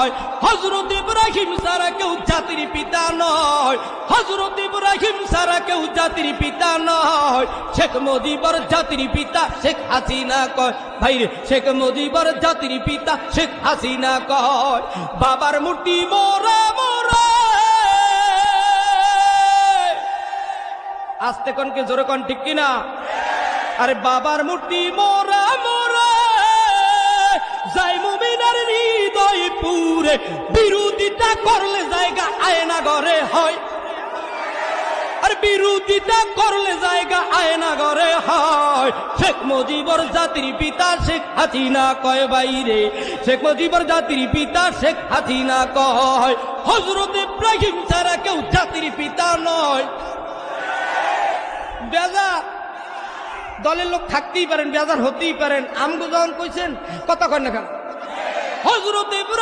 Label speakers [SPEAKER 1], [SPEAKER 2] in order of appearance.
[SPEAKER 1] কয় হযরত ইব্রাহিম ছাড়া কেউ জাতির পিতা নয়, হযরত ইব্রাহিম ছাড়া কেউ জাতির পিতা নয়। শেখ মুজিবর জাতির পিতা শেখ হাসিনা কয়, ভাইরে শেখ মুজিবর জাতির পিতা শেখ হাসিনা কয়। বাবার মূর্তি মোরা মোরা, আস্তে কনকে জোরে কন ঠিক কিনা? আরে বাবার মূর্তি মোরা মোরা, যাই মুমিনার হৃদয় পুরে, বিরোধিতা করলে জায়গা আয়না ঘরে হয়, আর বিরোধিতা করলে জায়গা আয়না ঘরে হয়। শেখ মুজিবর জাতির পিতা শেখ হাসিনা কয়, বাইরে শেখ মুজিবর জাতির পিতা শেখ হাসিনা কয়। হযরত ইব্রাহিম ছাড়া কেউ জাতির পিতা নয়। বেজার দলের লোক থাকতেই পারেন, বেজার হতেই পারেন, আমগো যখন কইছেন কথা কয় না কেন? হযরত ইব্রাহিম